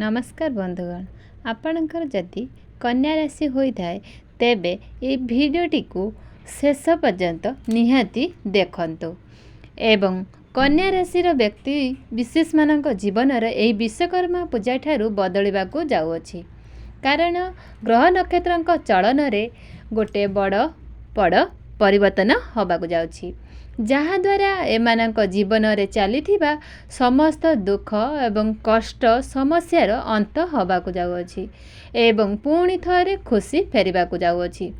नमस्कार बंधुगण, आपणकर जदि कन्या राशि होता है तेबे ये भिडियोटी को शेष पर्यंत निहाती देखंतु एवं कन्या राशि व्यक्ति विशेष मान जीवन यही विश्वकर्मा पूजा ठारू बदलवाक जाऊँगी। कारण ग्रह नक्षत्र चलन गोटे बड़ परिवर्तन होबाक जाउछि, जहाद्वारा एमानक जीवन रे चलीथिबा समस्त दुख एवं कष्ट समस्यार अंत होबाक जाउछि एवं पुणी थरे खुशी फेरिबाक जाउछि।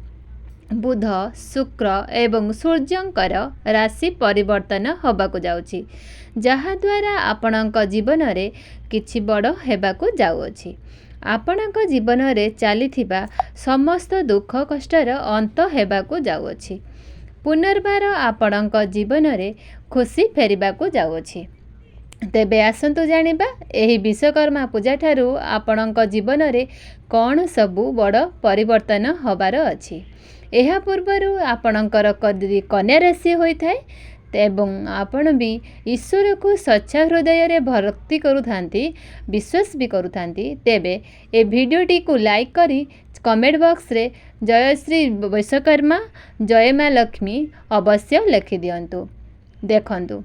बुध शुक्र एवं सूर्यंकर राशि परिवर्तन होबाक जाउछि, जहाद्वारा आपणक जीवन रे किछि बड़ हेबाक जाउछि। आपणक जीवन रे चलीथिबा समस्त दुख कष्टर अंत हेबाक जाउछि। पुनर्बार आपणक जीवन रे खुशी फेरिबाक जाउछि। तेबे आसंतु जानिबा एही विश्वकर्मा पूजा ठारू आपणक जीवन रे कौन सबु बड़ परिवर्तन होबार अछि। एहा पूर्वरु आपणकर कन्या राशि होइथाय एवं आपण भी ईश्वर को सच्चा हृदय रे भक्ति करुथांती, विश्वास भी करुथांती, तेबे ए भिडियोटी को लाइक करी कमेंट बॉक्स रे जय श्री विश्वकर्मा जय माँ लक्ष्मी अवश्य लिखि दियंतु। देखंतु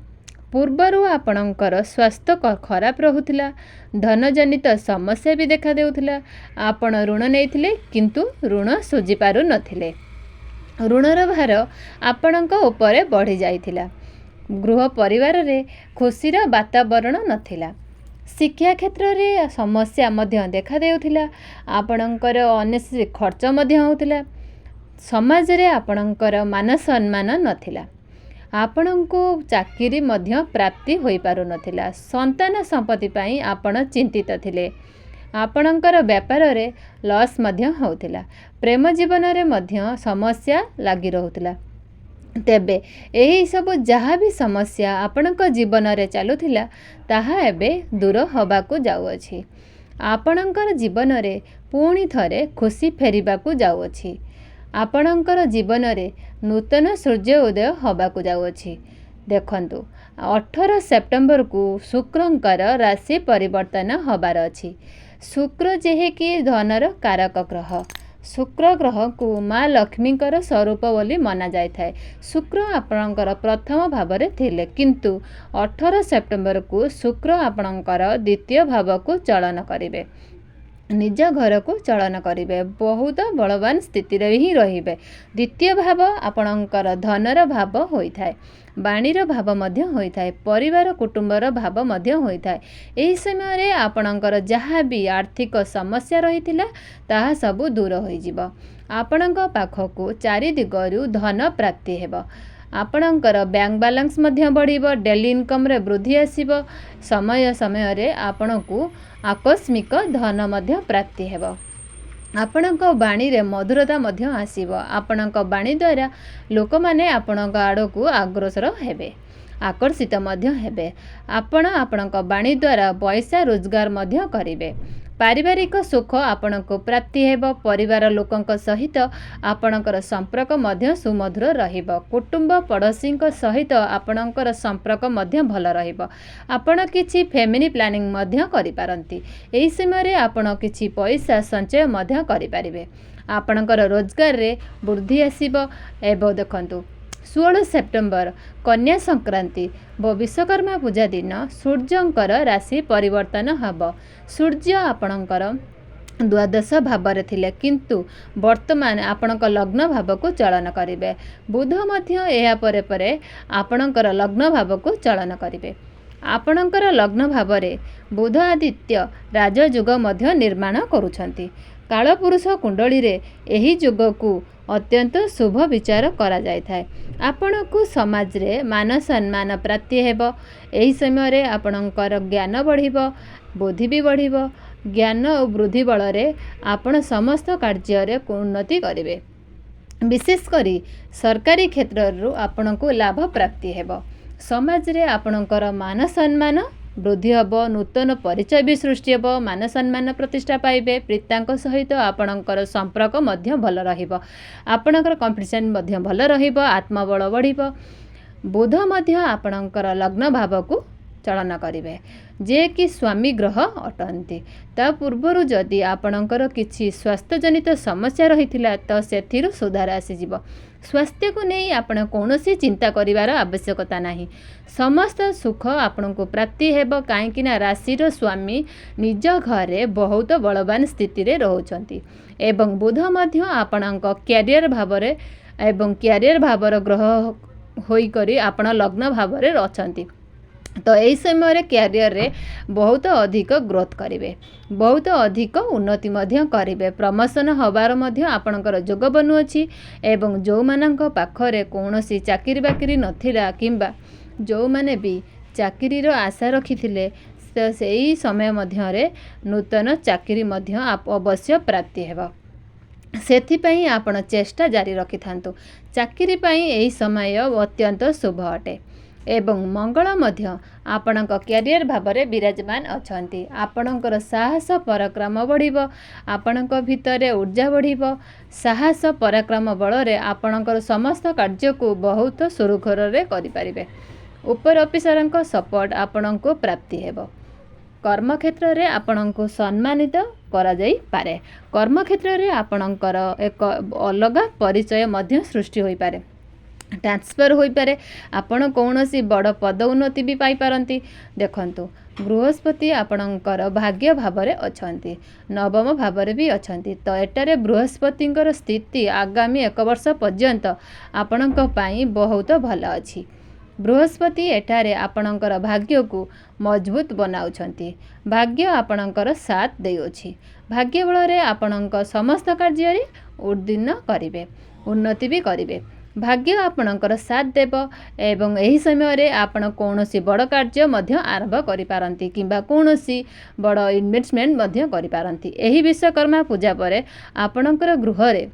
पूर्वरु आपणकर स्वास्थ्य खराब रहुथिला, धनजनित समस्या भी देखा देउथिला, आपण ऋण नेइथिले किंतु ऋण सुझी पारु नथिले, ऋणर भार आपणक उपरे बढ़ी जाइथिला, गृह परिवार रे खुशीर वातावरण नथिला, शिक्षा क्षेत्र रे समस्या मध्य देखा देउथिला, आपणकर अनेक खर्च मध्य होउथिला, समाज रे आपणकर मान सम्मान नथिला, आपणको चाकरी मध्य प्राप्ति होई पारु नथिला, संतान संपत्ति पई आपण चिंतित थिले, आपणकर व्यापार रे लॉस मध्य होउथिला, प्रेम जीवन रे मध्य समस्या लागी रहुथिला। तेबे एही सब जहाँ भी समस्या आपणक जीवन रे चालुथिला ताहा एबे दूर होबाकू जाउअछि। आपणकर जीवन रे पुणी थरे खुशी फेरिबाकू जाउअछि। आपणकर जीवन रे नूतन सूर्य उदय होबाकू जाउअछि। देखंतु 18 सेप्टेम्बर को शुक्रंकर राशि परिवर्तन होबार अछि। शुक्र जेहे कि धनर कारक ग्रह, शुक्र ग्रह को माँ लक्ष्मीकर स्वरूप बोली मना जाय थाए। शुक्र आपणकर प्रथम भाव रे थिले, किंतु 18 सेप्टेम्बर को शुक्र आपणकर द्वितीय भाव को चलन करिवे, निज घर को चलन करिवे, बहुत बलवान स्थिति रे ही रहिबे। द्वितीय भाव आपणकर धनर भाव होइथाए, बाणीर भाव मध्य होइथाए, परिवार कुटुंबर भाव मध्य होइथाए। एही समय रे आपणकर जहाँ भी आर्थिक समस्या रहिथिला ताहा सबु दूर होई जिवो। आपणक पाखकु चारि दिगरु धन प्राप्ति हेबो, आपणकर बैंक बैलेंस मध्य बढ़िबो, डेली इनकम रे वृद्धि आसीबो, समय समय रे आपणकु आकस्मिक धन मध्य प्राप्ति हेबो। आपणक बाणी रे मधुरता मध्य आसीबो, आपणक बाणी द्वारा लोक माने आपणक आड़कू अग्रसर हेबे, आकर्षित मध्य हेबे। आपणक बाणी द्वारा पैसा रोजगार मध्य करिवे, पारिवारिक सुख आपणको प्राप्ति हेबो, परिवार लोकंक सहित आपणकर संपर्क मध्य सुमधुर रहिबो, कुटुंब पड़ोसी सहित आपणकर संपर्क मध्य भल रहिबो। आपण किछि फैमिली प्लानिंग मध्य करि पारंती। एही समय रे आपण किछि पैसा संचय मध्य करि पारिबे, आपणकर रोजगार रे वृद्धि आसीबो। एवं देखंतु 16 सेप्टेम्बर कन्या संक्रांति व विश्वकर्मा पूजा दिन सूर्यंकर राशि परिवर्तन हब। सूर्य आपणकर द्वादश भाव रे थिले, किंतु वर्तमान आपणक लग्न भाव को चलन करिवे। बुध मध्य एहा परे परे आपणकर लग्न भाव को चलन करिवे। आपणकर लग्न भाव रे बुध आदित्य राजयुग मध्य निर्माण करुछंती। कालपुरुष कुंडली रे एही युग को अत्यंत शुभ विचार करा जाय थाए। आपण को समाज रे मान सम्मान प्राप्ति हेबो। एही समय रे आपणकर ज्ञान बढ़िबो, बुद्धि भी बढ़िबो, ज्ञान और वृद्धि बल रे आपण समस्त कार्य रे उन्नति करिवे। विशेष करी सरकारी क्षेत्र रु आपण को लाभ प्राप्ति हेबो। समाज रे आपणकर मान सम्मान वृद्धि हेबो, नूतन परिचय भी सृष्टि हेबो, मान सम्मान प्रतिष्ठा पाइबे, पितांक सहित आपणकर संपर्क मध्य भल रहिबो, आपणकर कॉम्पिटिशन मध्य भल रहिबो, आत्मबल बढ़िबो। बुध मध्य आपणकर लग्न भाव को चलन करिवे। जे कि स्वामी ग्रह अटंती। ता पूर्वर जदि आपणकर किछि स्वास्थ्यजनित समस्या रही तो से सुधार आसीजिव। स्वास्थ्य को नहीं आपण कौनसी चिंता करिवार आवश्यकता नहीं। समस्त सुख आपण को प्राप्ति हेब कहीं राशि स्वामी निज घरे बहुत बलवान स्थिति रे रहउछंती एवं बुध मध्य आपणक कैरियर भावरे एवं कैरियर भावर ग्रह होई करी आपण लग्न भावरे अछंती। तो यही समय कैरियर रे बहुत अधिक ग्रोथ करेंगे, बहुत अधिक उन्नति करेंगे, प्रमोशन हबार आपणकर जोग बनुअछि एवं जो मानक पाखरे कौनसी चाकरी बाकरी नथिला किंबा जो माने भी चाकरी रो आशा रखिथिले से समय मध्य नूतन चाकरी अवश्य प्राप्ति हेबा। सेथिपाई आपण चेष्टा जारी रखि थांतु। चाकरी पाई एही समय अत्यंत शुभ अटे एवं मंगल मध्य आपणक कैरियर भावरे विराजमान अछंती। आपणकर साहस पराक्रम बढ़िबो, आपणक भितरे ऊर्जा बढ़िबो। साहस पराक्रम बल रे आपणकर समस्त कार्य को बहुत सुरुखुर रे करि परिबे। ऊपर ऑफिसरक सपोर्ट आपणको प्राप्ति हेबो। कर्म क्षेत्र रे आपणको सम्मानित करा जाई पारे। कर्म क्षेत्र रे आपणकर एक अलग परिचय मध्य सृष्टि होई पारे, ट्रांसफर होई पारे, आपण कौनसी बड़ पद उन्नति भी पाई पारंती। देखंतु बृहस्पति आपणकर भाग्य भावरे अछंती, नवम भावरे भी अछंती। तो एटारे बृहस्पतिंकर स्थिति आगामी 1 वर्ष पर्यंत आपणक पाई बहुत भल अछि। बृहस्पति एठारे आपणकर भाग्य को मजबूत बनाउछंती। भाग्य आपणकर साथ देउछि। भाग्य बल रे आपणक समस्त कार्य रे उद्दीर्ण करिवे, उन्नति भी करिवे। भाग्य आपणकर साथ देव एवं एही समय रे आपण कौनसी बड़ कार्य मध्य आरंभ करि पारंती किंबा कौनसी बड़ इन्वेस्टमेंट मध्य करि पारंती। एही विश्वकर्मा पूजा परे आपणकर गृह रे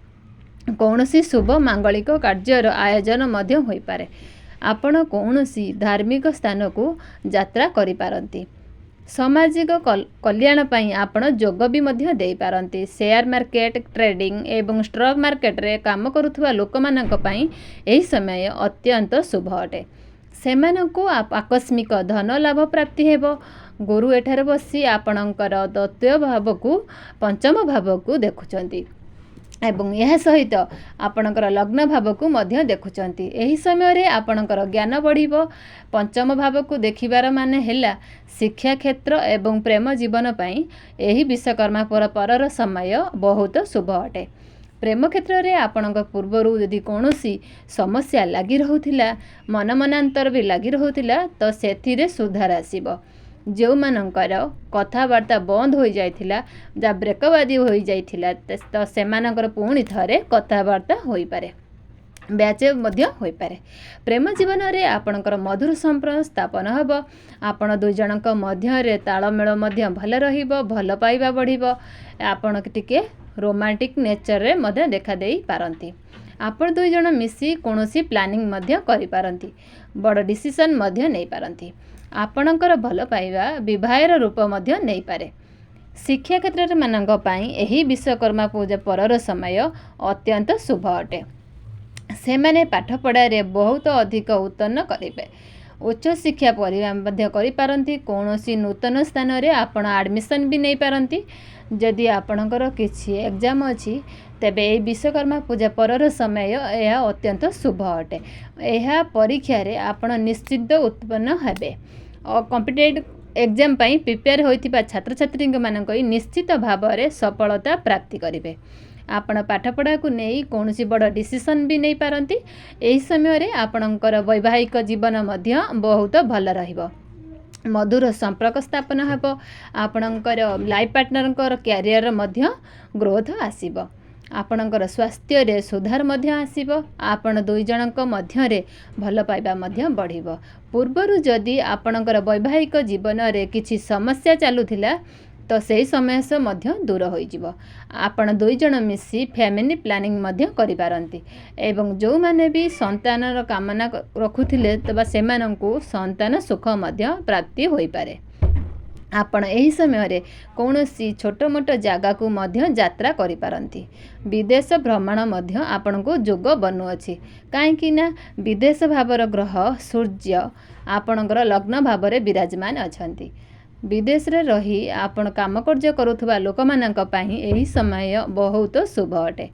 कौनसी शुभ मांगलिक कार्यर आयोजन मध्य होई पारे। आपण कौनसी धार्मिक स्थान को यात्रा करि पारंती। सामाजिक कल्याण पाई आपण जोग भी मध्य दे पारंती। शेयर मार्केट, ट्रेडिंग एवं स्टॉक मार्केट रे काम करुथुवा लोकमानक पाई एही समय अत्यंत शुभ अटे। सेमानकु आकस्मिक धन लाभ प्राप्ति हेबो। गुरु एठारे बसी आपणकर द्वितीय भाव को पंचम भाव को देखुचंती एवं यह सहित आपणकर लग्न भाव को मध्य देखुचंती। एही समय रे आपणकर ज्ञान बढ़िबो। पंचम भाव को देखिबार माने हेला शिक्षा क्षेत्र एवं प्रेम जीवन पाई एही विश्वकर्मा परर समय बहुत शुभ अटे। प्रेम क्षेत्र रे आपणक पूर्वरु यदि कौनसी समस्या लागि रहुथिला, मन मनांतर भी लागि रहुथिला तो सेथिरे सुधार आसीबो। जो मानकर कथावार्ता बंद हो जाइथिला, जा ब्रेकवादी हो जाइथिला तो सेमानकर पुणी थरे कथावार्ता होई पारे, ब्याच मध्य होई पारे। प्रेम जीवन रे आपणकर मधुर संपर्क स्थापन हबो। आपण दुई जनक मध्य रे तालमेल मध्य भल रहिबो, भल पाइबा बढ़िबो। आपण टिके रोमांटिक नेचर रे मध्य देखा देई पारंती। आपण दुई जन मिसी कोनोसी प्लानिंग मध्य करि पारंती, बड़ डिसीजन मध्य नै पारंती। आपणकर भल पाइबा विवाहर रूप मध्य नै पारे। शिक्षा क्षेत्र मानक पाई एही विश्वकर्मा पूजा परर समय अत्यंत शुभ अटे। सेमाने पाठ पढ़ारे बहुत अधिक उत्तीर्ण करेंगे। उच्च शिक्षा पढ़ा मध्य करि पारंती। कौनसी नूतन स्थान रे आपण एडमिशन भी नहीं पारंती। जदि आपणकर किछि एग्जाम अछि तेबे ए विश्वकर्मा पूजा परर समय यह अत्यंत शुभ अटे। यह परीक्षा रे आपण निश्चित उत्पन्न हेबे। कॉम्पिटिटिव एग्जाम पाई प्रिपेयर होइथिबा छात्र छात्री मानक निश्चित भाव में सफलता प्राप्ति करेंगे। आपण पाठपढ़ा को नहीं कौनसी बड़ डिसीजन भी नहीं पारंती। एही समय रे आपणकर वैवाहिक जीवन मध्य बहुत भल रहिबो। मधुर संपर्क स्थापन हेबो। आपणकर लाइफ पार्टनरकर कैरियर मध्य ग्रोथ आसीबो। आपणकर स्वास्थ्य रे सुधार मध्य आसीबो। आपण दुई जनक मध्य रे भल पाइबा मध्य बढ़िबो। पूर्वरु जदि आपणकर वैवाहिक जीवन रे किछि समस्या चालुथिला तो सही समय से मध्य दूर हो जिवो। आपण दुई जन मिसी फैमिली प्लानिंग मध्य करि पारंती एवं जो माने भी संतानर कामना रखुथिले तबा सेमानंकु संतान सुख मध्य प्राप्ति होई पारे। आपण एही समय रे कौनसी छोट मोट जागा को मध्य यात्रा करि पारंती। विदेश भ्रमण मध्य आपनको जोग बनु अछि। काहेकि ना विदेश भावर ग्रह सूर्य आपणकर लग्न भावरे विराजमान अछंती। विदेश रे रही आपण काम कार्य करुवा लोक मानक पई एही समय बहुत शुभ अटे।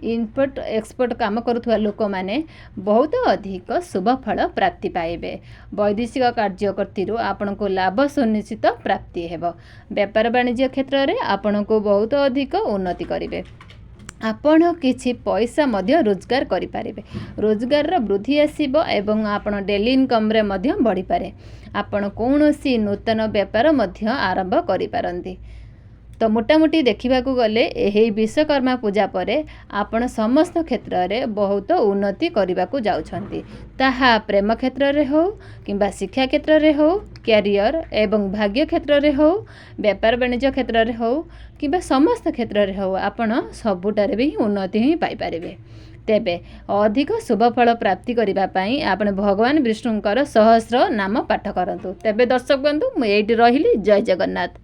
इम्पोर्ट एक्सपोर्ट काम करुवा लोक माने बहुत अधिक शुभ फल प्राप्ति पाइबे। वैदेशिक कार्य करती आपण को लाभ सुनिश्चित प्राप्ति हेबो। व्यापार वाणिज्य क्षेत्र में आपण को बहुत अधिक उन्नति करिवे। आपण किछि पैसा मध्य रोजगार करिपारिबे। रोजगार रो वृद्धि आसीबो एवं आपण डेली इनकम रे मध्य बढ़ी पारे। आपण कौनसी नूतन व्यापार मध्य आरंभ करि पारंती। तो मोटामोटी देखा गले यही विश्वकर्मा पूजा परे आपण समस्त क्षेत्र में बहुत उन्नति करने को जाउछंती। ताहा प्रेम क्षेत्र में हो किंबा शिक्षा क्षेत्र में हो, कैरियर एवं भाग्य क्षेत्र में हो, व्यापार वाणिज्य क्षेत्र में हो किंबा समस्त क्षेत्र में हो, आपण सबुटारे भी उन्नति ही पाई पारिबे। तेबे अधिक शुभ फल प्राप्ति करबा पई आपण भगवान विष्णुंकर सहस्र नाम पाठ करंतु। तेबे दर्शक बंधु मु एठी रहिली। जय जगन्नाथ।